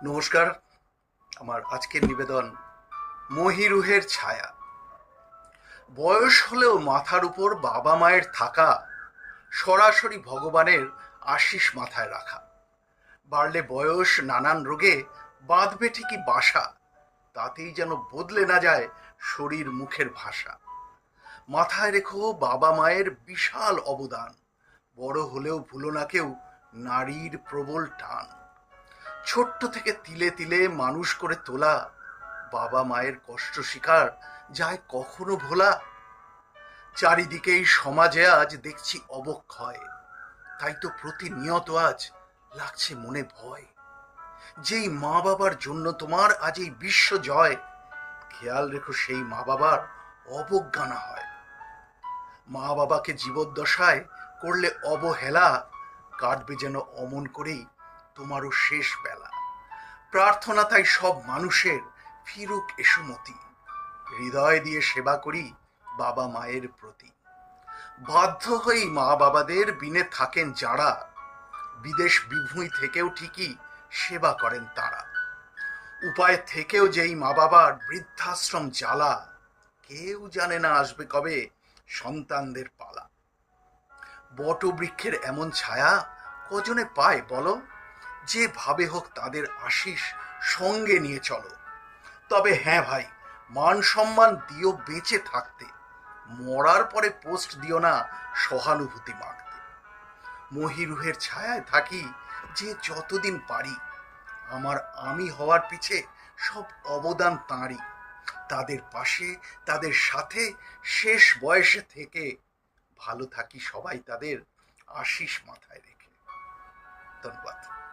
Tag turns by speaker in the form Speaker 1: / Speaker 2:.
Speaker 1: নমস্কার। আমার আজকের নিবেদন মহিরুহের ছায়া। বয়স হলেও মাথার উপর বাবা মায়ের থাকা, সরাসরি ভগবানের আশিস মাথায় রাখা। বাড়লে বয়স নানান রোগে বাঁধবে ঠিকই বাসা, তাতেই যেন বদলে না যায় শরীর মুখের ভাষা। মাথায় রেখো বাবা মায়ের বিশাল অবদান, বড় হলেও ভুলো না কেউ নারীর প্রবল টান। ছোট্ট থেকে তিলে তিলে মানুষ করে তোলা, বাবা মায়ের কষ্ট স্বীকার যায় কখনো ভোলা? চারিদিকেই সমাজে আজ দেখছি অবক্ষয়, তাই তো প্রতিনিয়ত আজ লাগছে মনে ভয়। যেই মা বাবার জন্য তোমার আজ এই বিশ্ব জয়, খেয়াল রেখো সেই মা বাবার অবজ্ঞা না হয়। মা বাবাকে জীবদ্দশায় করলে অবহেলা, কাটবে যেন অমন করেই তোমারও শেষ বেলা। প্রার্থনা তাই সব মানুষের, ফিরুক এসুমতি, হৃদয় দিয়ে সেবা করি বাবা মায়ের প্রতি। বাধ্য হয়েই মা বাবাদের বিনে থাকেন যারা, বিদেশ বিভুঁই থেকেও ঠিকই সেবা করেন তারা। উপায় থেকেও যেই মা বাবার বৃদ্ধাশ্রম জ্বালা, কেউ জানে না আসবে কবে সন্তানদের পালা। বটবৃক্ষের এমন ছায়া কজনে পায় বলো? যে ভাবে হোক তাদের আশিস সঙ্গে নিয়ে চলো। তবে হ্যাঁ ভাই, মান সম্মান দিও বেঁচে থাকতে, মরার পরে পোস্ট দিও না সহানুভূতি মাগতে। মহিরুহের ছায়ায় থাকি যে যতদিন পারি, আমার আমি হওয়ার পিছে সব অবদান তাঁরই। তাদের পাশে, তাদের সাথে শেষ বয়সে থেকে ভালো থাকি সবাই তাদের আশিস মাথায় রেখে। ধন্যবাদ।